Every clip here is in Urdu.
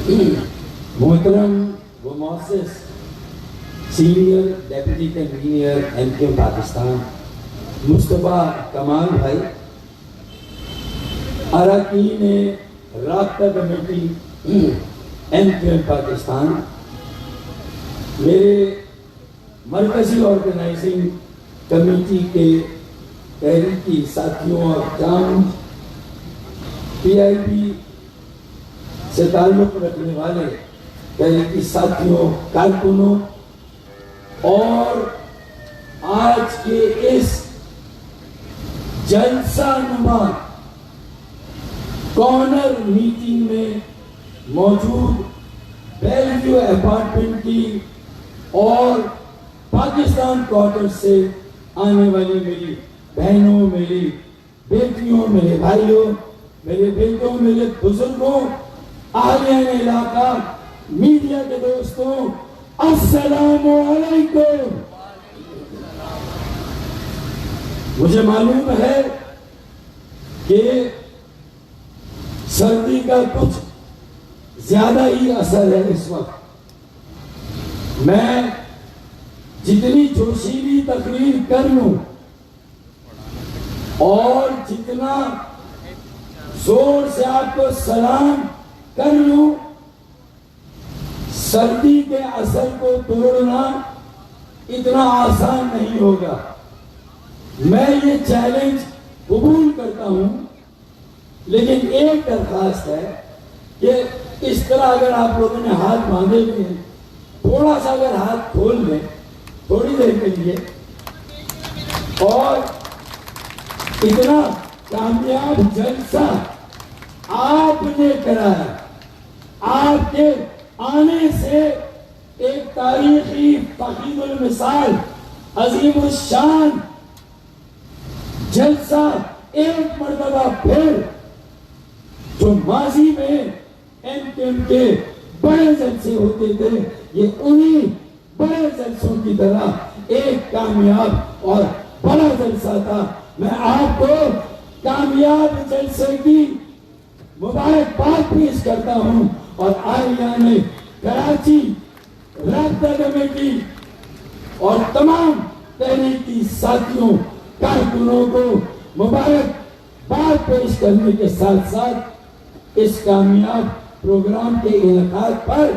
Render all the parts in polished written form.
محترم و مؤسس senior deputy convener M Q Pakistan Mustafa Kamal بھائی، اراکین رابطہ کمیٹی ایم کیو پاکستان، میرے مرکزی آرگنائزنگ کمیٹی کے تحریکی ساتھیوں اور جام پی آئی بی سے تعلق رکھنے والے تحریکی ساتھیوں، کارکنوں اور آج کے اس جلسہ نما کارنر میٹنگ میں موجود بیل ویو اپارٹمنٹ کی اور پاکستان کوارٹر سے آنے والی میری بہنوں، میری بیٹیوں، میرے بھائیوں، میرے بیٹوں، میرے بزرگوں، اہلیان علاقہ، میڈیا کے دوستوں، السلام علیکم۔ مجھے معلوم ہے کہ سردی کا کچھ زیادہ ہی اثر ہے اس وقت۔ میں جتنی جوشیلی تقریر کر لوں اور جتنا زور سے آپ کو سلام کر لوں، سردی کے اثر کو توڑنا اتنا آسان نہیں ہوگا۔ میں یہ چیلنج قبول کرتا ہوں، لیکن ایک درخواست ہے کہ اس طرح اگر آپ لوگوں نے ہاتھ باندھے ہوئے ہیں، تھوڑا سا اگر ہاتھ کھول لیں تھوڑی دیر کے لیے، اور اتنا کامیاب جلسہ آپ نے کرایا، آپ کے آنے سے ایک تاریخی فخر المثال عظیم الشان جلسہ ایک مرتبہ پھر جو ماضی میں ایم کیو ایم کے بڑے جلسے ہوتے تھے، یہ انہی بڑے جلسوں کی طرح ایک کامیاب اور بڑا جلسہ تھا۔ میں آپ کو کامیاب جلسے کی مبارکباد پیش کرتا ہوں اور اہلیان کراچی رابطہ کمیٹی اور تمام تحریکی ساتھیوں، کارکنوں کو مبارکباد پیش کرنے کے ساتھ ساتھ اس کامیاب پروگرام کے انعقاد پر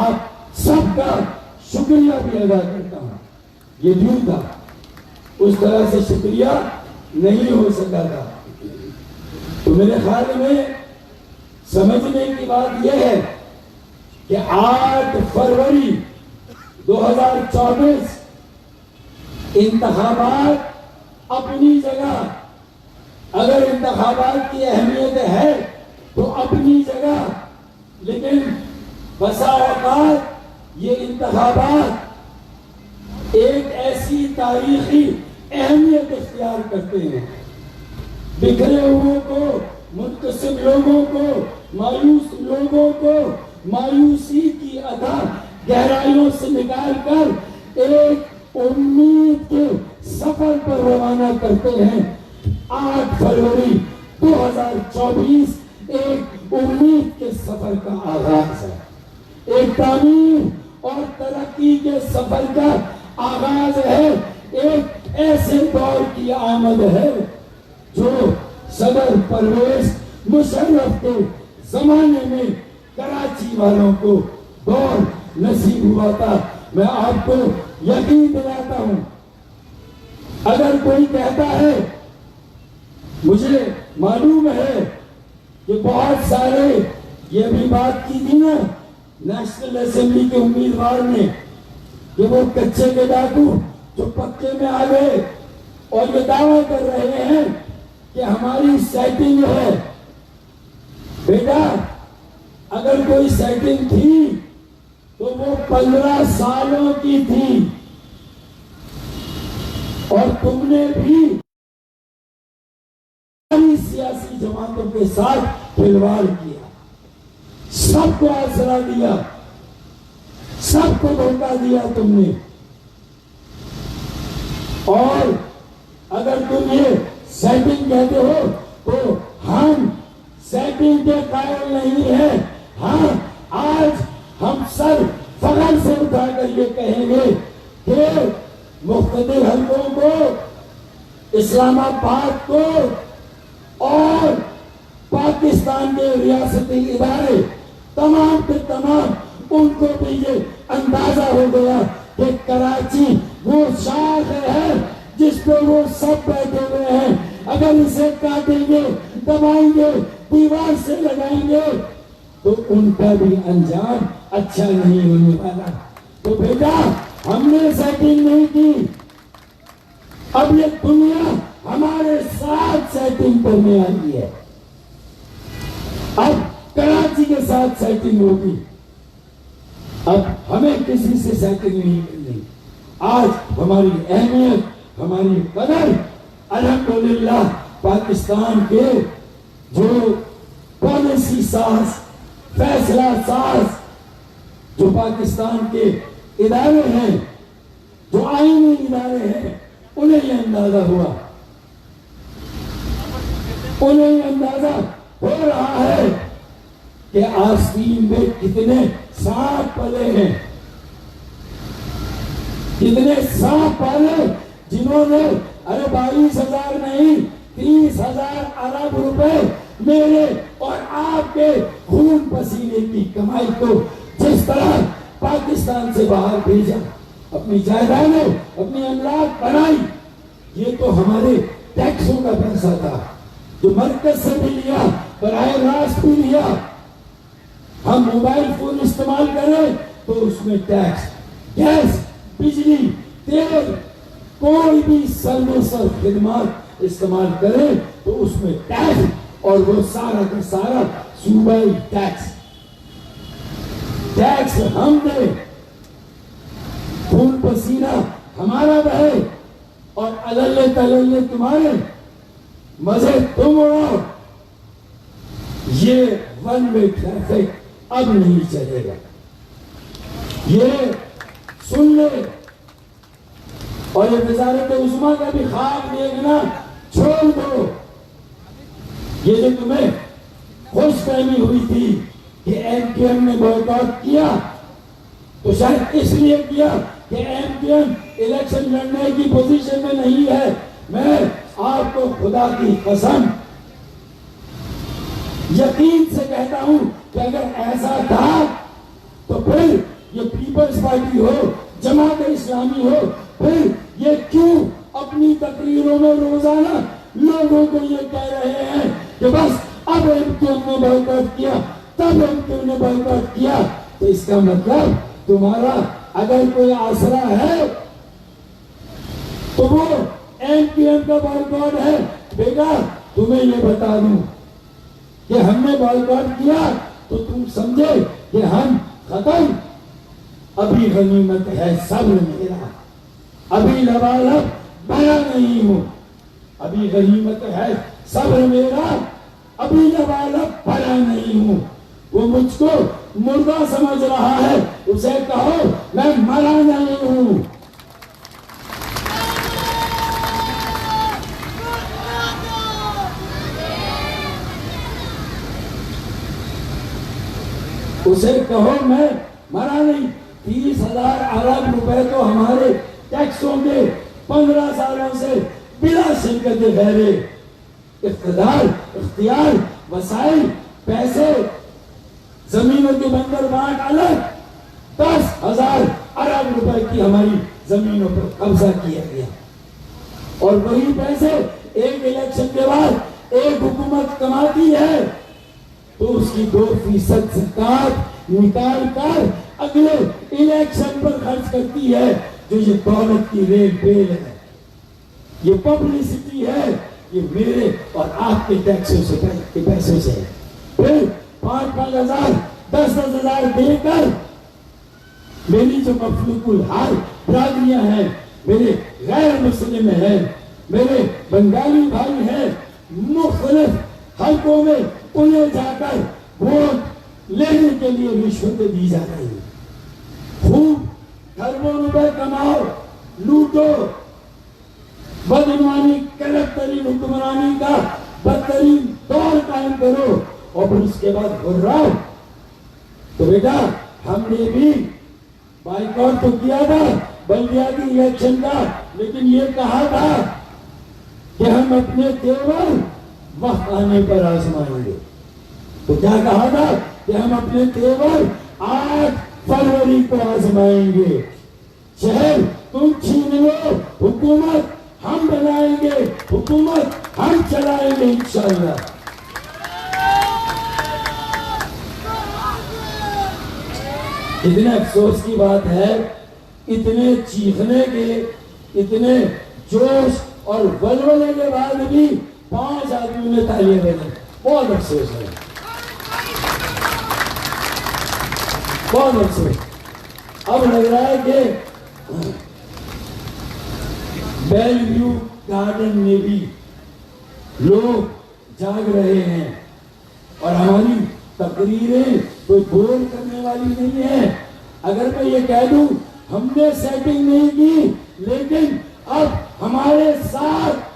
آپ سب کا شکریہ بھی ادا کرتا ہوں۔ یہ ڈیو تھا، اس طرح سے شکریہ نہیں ہو سکا تھا۔ تو میرے خیال میں سمجھنے کی بات یہ ہے کہ 8 فروری 2024 انتخابات اپنی جگہ، اگر انتخابات کی اہمیت ہے تو اپنی جگہ، لیکن بسا اوقات یہ انتخابات ایک ایسی تاریخی اہمیت اختیار کرتے ہیں، بکھرے ہوئے کو، منقسم لوگوں کو، مایوس لوگوں کو مایوسی کی ادھا گہرائیوں سے نکال کر ایک امید کے سفر پر روانہ کرتے ہیں۔ 8 فروری 2024 ایک امید کے سفر کا آغاز ہے، ایک تعمیر اور ترقی کے سفر کا آغاز ہے، ایک ایسے دور کی آمد ہے جو صدر پرویز مشرف کے زمانے میں کراچی والوں کو دور نصیب ہوا تھا۔ میں آپ کو یقین دلاتا ہوں، اگر کوئی کہتا ہے، مجھے معلوم ہے کہ بہت سارے یہ بھی بات کی تھی نا نیشنل اسمبلی کے امیدوار نے کہ وہ کچے کے ڈاکو جو پکے میں آ گئے اور یہ دعویٰ کر رہے ہیں کہ ہماری سیٹنگ ہے۔ بیٹا، اگر کوئی سیٹنگ تھی تو وہ 15 سالوں کی تھی، اور تم نے بھی سیاسی جماعتوں کے ساتھ کھلواڑ کیا، سب کو آسرا دیا، سب کو دھوکہ دیا تم نے۔ اور اگر تم یہ سیٹنگ کہتے ہو تو ہم سیٹنگ کے قائل نہیں ہیں۔ ہاں، سر فخر سے اٹھا کر یہ کہیں گے کہ مختلف حلقوں کو، اسلام آباد کو اور پاکستان کے ریاستی ادارے تمام کے تمام ان کو بھی یہ اندازہ ہو گیا کہ کراچی وہ شاخ ہے جس پہ وہ سب بیٹھے ہوئے ہیں، اگر اسے کاٹیں گے، دبائیں گے، دیوار سے لگائیں گے تو ان کا بھی انجام اچھا نہیں ہونے والا۔ تو بیٹا ہم نے سیٹنگ نہیں کی، اب یہ دنیا ہمارے ساتھ سیٹنگ کرنے آئی ہے، اب کراچی کے ساتھ سیٹنگ ہوگی، اب ہمیں کسی سے سیٹنگ نہیں کرنی۔ آج ہماری اہمیت، ہماری قدر الحمدللہ پاکستان کے جو پالیسی ساز، فیصلہ ساز، جو پاکستان کے ادارے ہیں، جو آئینی ادارے ہیں، انہیں یہ اندازہ ہوا، انہیں یہ اندازہ ہو رہا ہے کہ آستین میں کتنے سانپ پلے ہیں، کتنے سانپ پالے جنہوں نے 22,000 نہیں 30,000 ارب روپے میرے اور آپ کے خون پسینے کی کمائی کو جس طرح پاکستان سے باہر بھیجا، اپنی جائیدادیں، اپنی املاک بنائی، یہ تو ہمارے ٹیکسوں کا پیسہ تھا جو مرکز سے بھی لیا، براہ راست بھی لیا۔ ہم موبائل فون استعمال کریں تو اس میں ٹیکس، گیس، بجلی، تیل، کوئی بھی سر خدمات استعمال کریں تو اس میں ٹیکس، اور وہ سارا کا سارا صوبائی ٹیکس ہم دیں، خون پسینہ ہمارا بہے اور اللہ تللے تمہارے مزے تم اڑاؤ۔ یہ ون وے ٹریفک اب نہیں چلے گا، یہ سن لے، اور یہ وزارت عظمیٰ کا بھی خواب دیکھنا چھوڑ دو۔ یہ جو تمہیں خوش فہمی ہوئی تھی کہ ایم کیو ایم نے بائیکاٹ کیا، تو شاید اس لیے کیا کہ ایم کیو ایم الیکشن لڑنے کی پوزیشن میں نہیں ہے۔ میں آپ کو خدا کی قسم یقین سے کہتا ہوں کہ اگر ایسا تھا تو پھر یہ پیپلز پارٹی ہو، جماعت اسلامی ہو، پھر یہ کیوں اپنی تقریروں میں روزانہ لوگوں کو یہ کہہ رہے ہیں کہ بس اب ایم کیو ایم نے بائیکاٹ کیا، تب ایم کیو ایم نے بائیکاٹ کیا؟ تو اس کا مطلب تمہارا اگر کوئی آسرا ہے تو وہ ایم کیو ایم کا بائیکاٹ ہے۔ بیٹا تمہیں یہ بتا دوں کہ ہم نے بائیکاٹ کیا تو تم سمجھے کہ ہم ختم، ابھی غنیمت ہے صبر میرا، ابھی لبالب بنا نہیں ہوں، ابھی غنیمت ہے صبر میرا، ابھی لبالب بنا نہیں ہوں۔ وہ مجھ کو مردہ سمجھ رہا ہے، اسے کہو میں مرا نہیں ہوں۔ اسے کہو میں مرا نہیں۔ 30,000 ارب روپے تو ہمارے ٹیکسوں کے 15 سالوں سے بلا شرکت غیر اقتدار، اختیار، وسائل، پیسے، زمینوں کے بندر بانٹ الگ، 10,000 ارب روپے کی ہماری زمینوں پر قبضہ کیا گیا، اور وہی پیسے ایک الیکشن کے بعد ایک حکومت کماتی ہے تو اس کی 2% زکات نکال کر اگلے الیکشن پر خرچ کرتی ہے، جو یہ دولت کی ریل بیل ہے، یہ پبلسٹی ہے، یہ میرے اور آپ کے ٹیکسوں سے کے پیسوں سے ہے۔ پھر 5,000 10,000 دے کر میری جو مفلوق الحال برادریاں ہیں، میرے غیر مسلم ہیں، میرے بنگالی بھائی ہیں، مختلف حلقوں میں انہیں جا کر ووٹ لینے کے لیے رشوتیں دی جا رہی ہیں۔ خوب اربوں روپے کماؤ، لوٹو، بدعنوانی کرپٹ ترین حکمرانی کا بدترین دور قائم کرو، اور پھر اس کے بعد گھراؤ۔ تو بیٹا ہم نے بھی بائیکاٹ تو کیا تھا بلدیاتی الیکشن کا، لیکن یہ کہا تھا کہ ہم اپنے تیور وقت آنے پر آزمائیں گے. تو کیا کہا تھا کہ ہم اپنے تیور 8 فروری کو آزمائیں گے. شہر تم چھین لو، حکومت ہم بنائیں گے، حکومت ہم چلائیں گے انشاءاللہ. اتنے افسوس کی بات ہے، اتنے چیخنے کے، اتنے جوش اور ولولے کے بعد بھی 5 آدمیوں نے تالیاں بجائیں. بہت افسوس ہے، بہت افسوس. اب لگ رہا ہے کہ بیل ویو گارڈن میں بھی لوگ جاگ رہے ہیں اور ہماری تقریریں کوئی بور کرنے والی نہیں ہے. اگر میں یہ کہہ دوں ہم نے سیٹنگ نہیں کی، لیکن اب ہمارے ساتھ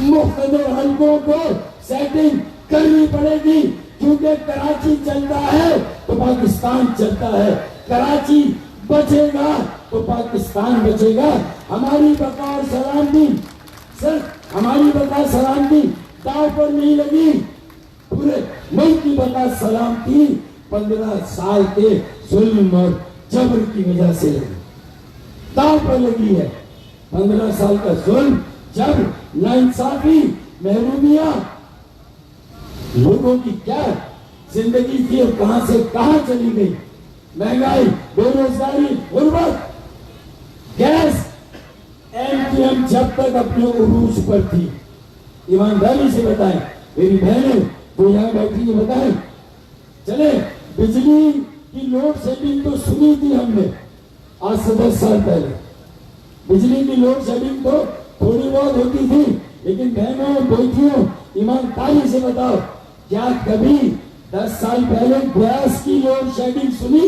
مختلف حلقوں کو سیٹنگ کرنی پڑے گی، کیونکہ کراچی چلتا ہے تو پاکستان چلتا ہے، کراچی بچے گا تو پاکستان بچے گا. ہماری بقا اور سلامتی، صرف ہماری بقا سلامتی داؤ پر نہیں لگی، پورے ملک کی بقا سلامتی 15 سال کے ظلم اور جبر کی وجہ سے لگی، داؤ پر لگی ہے. 15 سال کا ظلم، جبر، ناانصافی، محرومیاں، لوگوں کی کیا زندگی تھی اور کہاں سے کہاں چلی گئی. مہنگائی، بے روزگاری، غربت. گیس ایم جب تک اپنے عروج پر تھی، ایمانداری سے بتائیں میری بہنیں وہ یہاں بیٹھی ہیں، بتائیں چلے بجلی کی لوڈ شیڈنگ تو سنی تھی ہم نے آج سے 10 سال پہلے. بجلی کی لوڈ شیڈنگ تو تھوڑی بہت ہوتی تھی، لیکن بہنوں بیٹھیوں ایمانداری سے بتاؤ کیا کبھی 10 سال پہلے گیس کی لوڈ شیڈنگ سنی؟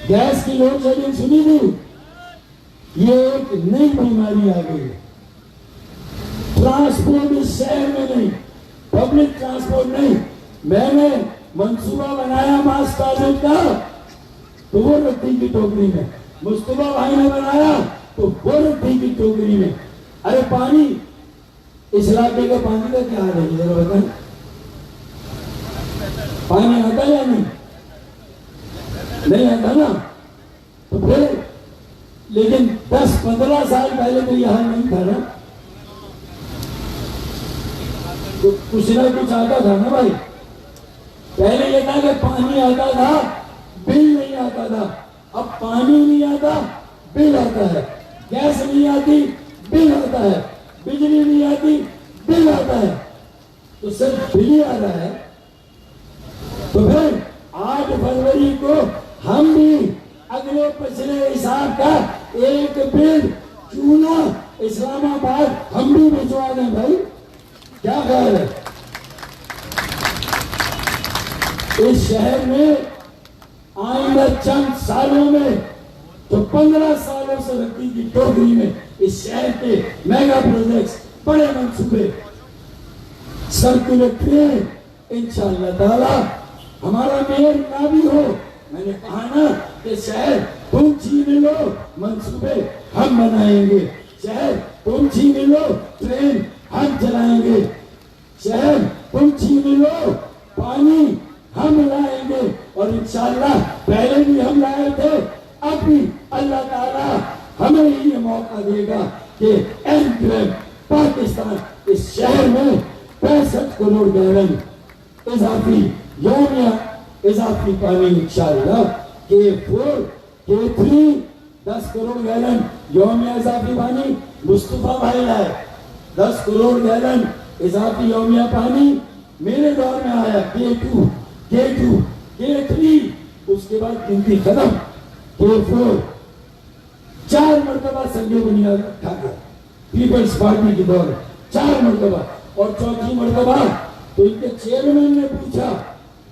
گیس کی لوڈ شیڈنگ سنی تھی؟ یہ ایک نئی بیماری آ گئی ہے. ٹرانسپورٹ اس شہر میں نہیں، پبلک ٹرانسپورٹ نہیں. میں نے منصوبہ بنایا ماس کالج کا تو وہ رکھی کی ٹوکری میں، مصطفیٰ بھائی نے بنایا تو وہ رکھی کی ٹوکری میں. ارے پانی، اس علاقے کا پانی کا کیا حال ہے ذرا بتائیں؟ پانی آتا یا نہیں آتا نا؟ تو پھر لیکن 10-15 سال پہلے تو یہ حال نہیں تھا نا. تو کچھ نہ کچھ آتا تھا نا بھائی. پہلے یہ تھا کہ پانی آتا تھا، بل نہیں آتا تھا. اب پانی نہیں آتا، بل آتا ہے. گیس نہیں آتی، بل آتا ہے. بجلی نہیں آتی، بل آتا ہے. تو صرف بل ہی آ رہا ہے. تو پھر 8 فروری کو ہم بھی اگلے پچھلے حساب کا ایک بل کیوں نہ اسلام آباد ہم بھی بھجوا دیں بھائی. کیا خیال ہے؟ اس شہر میں آئندہ چند سالوں میں تو 15 سالوں سے رکھی کی ٹوکری میں اس شہر کے میگا پروجیکٹس، بڑے منصوبے سرکولر ٹرین انشاءاللہ تعالی. ہمارا میئر نہ بھی ہو، میں نے کہا نا کہ شہر تم چھین لو، منصوبے ہم بنائیں گے. شہر تم چھین لو، ٹرین ہم چلائیں گے. شہر تم چھین لو، پانی ہم لائیں گے. اور انشاءاللہ پہلے بھی ہم لائے تھے، اب بھی اللہ تعالیٰ ہمیں یہ موقع دے گا کہ پاکستان اس شہر میں 65 کروڑ گیلن اضافی یومیہ اضافی پانی انشاءاللہ. K4 K3 10 کروڑ گیلن یومیہ اضافی پانی مصطفیٰ بھائی لائے. 10 کروڑ گیلن اضافی یومیہ پانی میرے دور میں آیا. K2 K3 اس کے بعد گنتی ختم. K4 4 مرتبہ سنگ بنیاد رکھا گیا پیپلز پارٹی کے دور 4 مرتبہ. اور چوتھی مرتبہ تو ان کے چیئرمین نے پوچھا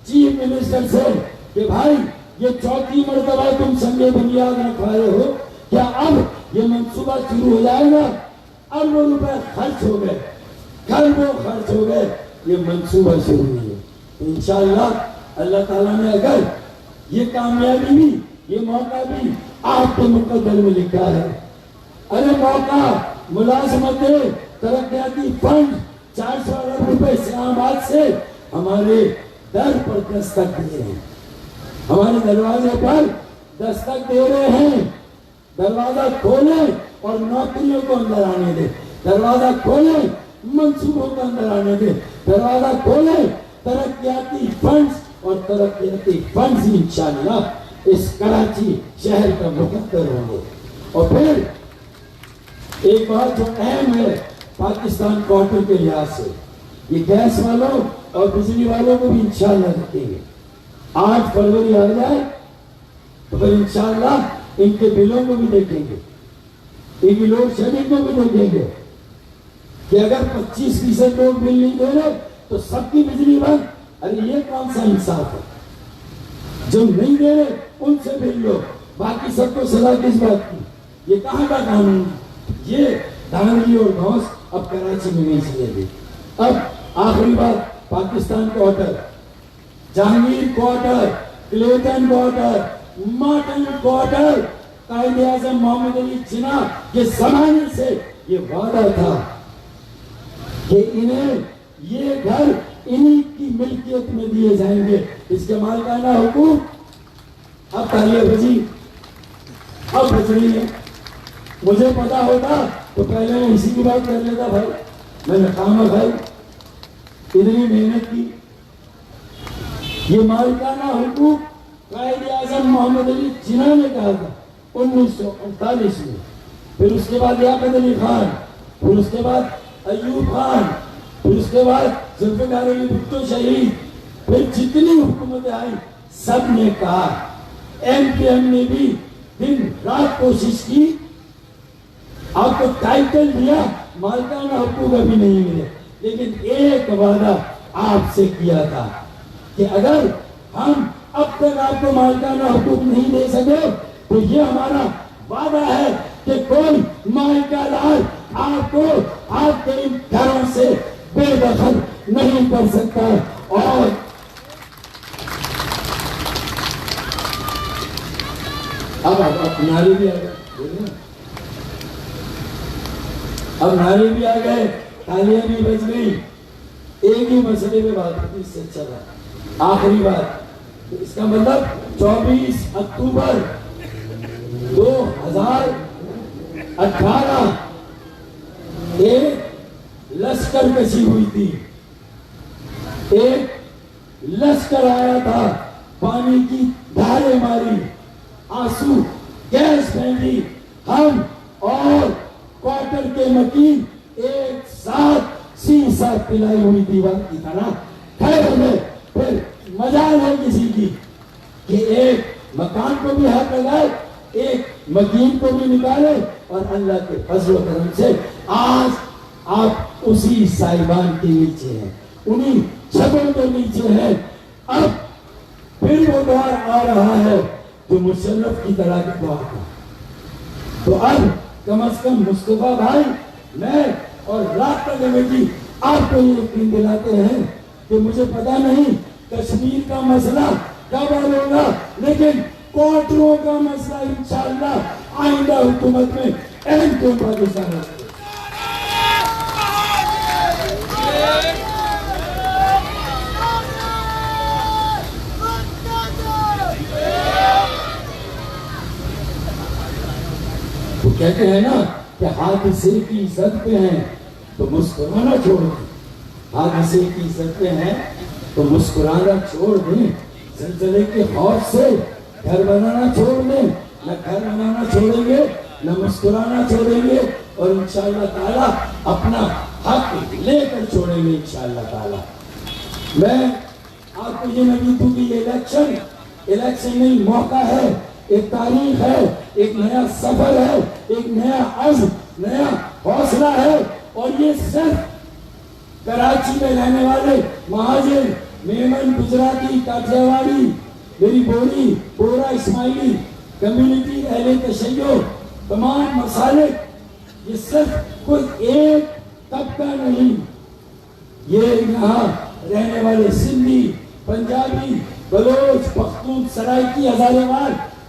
چیف منسٹر سے کہ بھائی یہ چوتھی مرتبہ تم سنگ بنیاد رکھوائے ہو، کیا اب یہ منصوبہ شروع ہو جائے گا؟ اربوں روپے خرچ ہو گئے، کروڑوں خرچ ہو گئے، یہ منصوبہ شروع نہیں ہے. انشاءاللہ اللہ تعالیٰ نے اگر یہ کامیابی بھی، یہ موقع بھی آپ کے مقدر میں لکھا ہے۔ ارے موقع، ملازمت، ترقیاتی فنڈ 400 ارب روپے اسلام آباد سے ہمارے در پر دستک دے رہے ہیں، ہمارے دروازے پر دستک دے رہے ہیں۔ دروازہ کھولیں اور نوکریوں کو اندر آنے دیں، دروازہ کھولیں منصوبوں کو اندر آنے دیں، دروازہ کھولیں ترقیاتی فنڈز، اور ترقیاتی فنڈز انشاءاللہ اس کراچی شہر کا مقدر ہوں گے۔ اور پھر ایک بات جو اہم ہے پاکستان کوارٹر کے لحاظ سے، یہ گیس والوں اور بجلی والوں کو بھی انشاءاللہ رکھیں گے۔ 8 فروری آ جائے تو پھر انشاءاللہ ان کے بلوں کو بھی دیکھیں گے، ان کی لوڈ شیڈنگ کو بھی دیکھیں گے کہ اگر 25% لوگ بل نہیں دے رہے تو سب کی بجلی بند۔ ارے یہ کون سا انصاف ہے؟ جو نہیں دے رہے ان سے بل لو، باقی سب کو سزا کس بات کی؟ یہ کہاں کا قانون ہے؟ یہ دھاندلی اور دھوس اب کراچی میں نہیں چلے گی۔ اب آخری بات، Pakistan quarter, Jahangir quarter, Clayton quarter, Martin quarter, Quaid Azam محمد علی جناح کے زمانے سے یہ وعدہ تھا کہ انہیں یہ گھر انہی کی ملکیت میں دیے جائیں گے، اس کے مالکانہ حقوق اب تالیہ بجی، اب بچ رہی ہے۔ مجھے پتا ہوتا تو پہلے میں اسی کی بات کر لیتا بھائی، میں نے کام بھائی اتنی محنت کی۔ یہ مالکانہ حقوق قائد اعظم محمد علی جناح نے کہا تھا 1948 میں، پھر اس کے بعد لیاقت علی خان، پھر اس کے بعد ایوب خان، پھر اس کے بعد ذوالفقار علی بھٹو شہید، پھر جتنی حکومتیں آئیں سب نے کہا، ایم پی ایم نے بھی دن رات کوشش کی، آپ کو ٹائٹل دیا، مالکانہ حقوق ابھی نہیں ملے، لیکن ایک وعدہ آپ سے کیا تھا کہ اگر ہم اب تک آپ کو مالکانہ حقوق نہیں دے سکے تو یہ ہمارا وعدہ ہے کہ کوئی مالکہ دار آپ کو آپ کے ان گھروں سے بے دخل نہیں کر سکتا۔ اور اب نعرے بھی آ گئے، اب نعرے بھی آ گئے، تالیاں بھی بج گئی، ایک ہی مسئلے میں بات ہوتی اس سے چلا۔ آخری بات، اس کا مطلب 24 اکتوبر 2018 ایک لشکر کشی ہوئی تھی، ایک لشکر آیا تھا، پانی کی دھاریں ماری، آنسو گیس پھینکی، ہم اور کوارٹر کے مکین ایک ساتھ سیسا پلائی ہوئی دیوار کی طرح کھڑے ہوئے۔ پھر مجال ہے کسی کی کہ ایک مکان کو بھی ہاتھ لگائے، ایک مکین کو بھی نکالے، اور اللہ کے فضل و کرم سے آج آپ اسی سائبان کے نیچے ہیں، انہی چھتوں کے نیچے ہیں۔ اب پھر وہ دور آ رہا ہے جو مشرف کی طرح کی دعا تھا، تو اب کم از کم مصطفیٰ بھائی، میں اور رابطہ کمیٹی آپ کو یہ یقین دلاتے ہیں کہ مجھے پتا نہیں کشمیر کا مسئلہ کب حل ہوگا، لیکن کوارٹروں کا مسئلہ انشاءاللہ آئندہ حکومت میں اہم کیوں پاکستان ہے۔ وہ کہتے ہیں نا کہ حادثے کی زد پہ ہیں تو مسکرانا چھوڑ دیں، حادثے کی زد پہ ہیں تو مسکرانا چھوڑ دیں، زلزلے کے خوف سے گھر بنانا چھوڑ دیں، نہ گھر بنانا چھوڑیں گے نہ مسکرانا چھوڑیں گے، اور انشاءاللہ تعالیٰ اپنا حق لے کر چھوڑیں گے انشاءاللہ تعالیٰ۔ میں آپ کو یہ نہیں دوں کہ یہ الیکشن نہیں، موقع ہے، ایک تاریخ ہے، ایک نیا سفر ہے، ایک نیا عزم، نیا حوصلہ ہے، اور یہ صرف کراچی میں رہنے والے مہاجر، میمن، گجراتی، کاٹھیاواڑی، میری بوری، بورا، اسماعیلی کمیونٹی، اہل تشیع، تمام مسالک، یہ صرف کوئی ایک طبقہ نہیں، یہ یہاں رہنے والے سندھی، پنجابی، بلوچ، پختون، سرائکی، ہزارے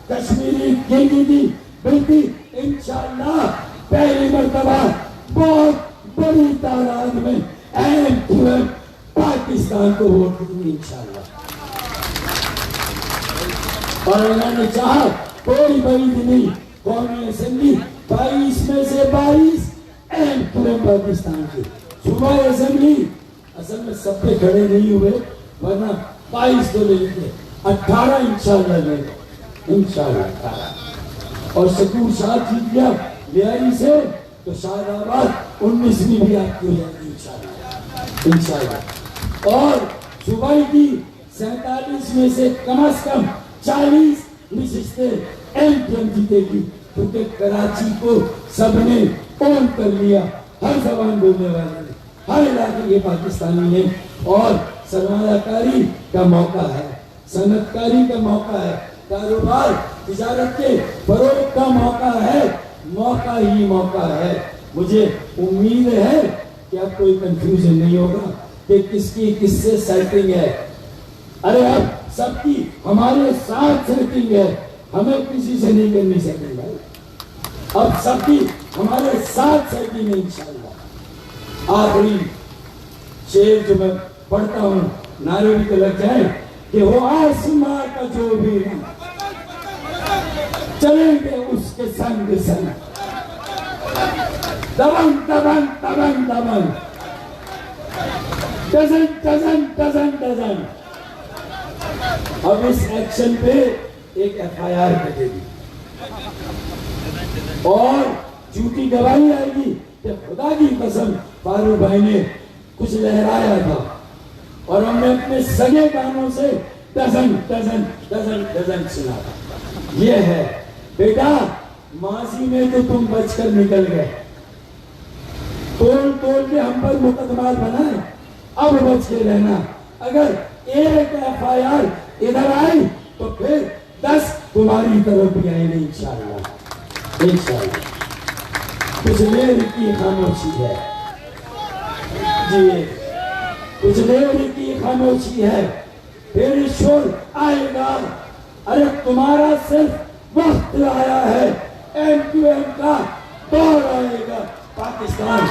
کشمیری، گلگتی، بلتی انشاءاللہ پہلی مرتبہ بہت بڑی تعداد میں ایم پاکستان کو ووٹ دیں گے انشاءاللہ. اور اللہ نے چاہا کوئی بعید نہیں، قومی اسمبلی 22 میں سے 22 ایم پاکستان کی. صوبائی اسمبلی اصل میں سب پہ کھڑے نہیں ہوئے ورنہ 22 تو لے لیتے، 18 انشاءاللہ لے گئے انشاءاللہ 18. اور شکور شاہ جیت گیا لیاری سے تو شاہد آباد 19ویں بھی آپ کی ہو جائے گی انشاءاللہ. اور صوبائی کی 47 میں سے کم از کم 40 نشستیں ایم کیو ایم جیتے گی، کیونکہ کراچی کو سب نے اون کر لیا، ہر زبان بولنے والے نے، ہر علاقے کے پاکستانی نے. اور سرمایہ کاری کا موقع ہے، صنعت کاری کا موقع ہے، کاروبار تجارت کے فروغ کا موقع ہے، موقع ہی موقع ہے. مجھے امید ہے کہ اب کوئی کنفیوژن نہیں ہوگا کہ کس کی کس سے سیٹنگ ہے. ارے اب سب کی ہمارے ساتھ سیٹنگ ہے، ہمیں کسی سے نہیں کرنی سیٹنگ بھائی. اب سب کی ہمارے ساتھ سیٹنگ ہے انشاءاللہ. آخری شعر جو میں پڑھتا ہوں، نعرے بھی تو لگ جائیں کہ وہ آسماں کا جو بھی رنگ چلیں گے اس کے سنگ سنگ، دبن دبن دبن دبن، ڈزن ڈزن ڈزن ڈزن. اب اس ایکشن پہ ایک ایف آئی آر کٹے گی اور جھوٹی گواہی آئے گی کہ خدا کی قسم فاروق بھائی نے کچھ لہرایا تھا اور ہم نے اپنے سگے کانوں سے ڈزن ڈزن ڈزن ڈزن سنا تھا. یہ ہے بیٹا، ماضی میں تو تم بچ کر نکل گئے، توڑ توڑ کے ہم پر مقدمات بنائے، اب بچ کے رہنا. اگر ایک ایف آئی آر ادھر آئی تو پھر 10 تمہاری طرف بھی آئیں گے انشاءاللہ انشاءاللہ. کچھ دیر کی خاموشی ہے جی، کچھ دیر کی خاموشی ہے، پھر شور آئے گا. ارے تمہارا صرف وقت آیا ہے، ایم کیو ایم کا دور آئے گا. پاکستان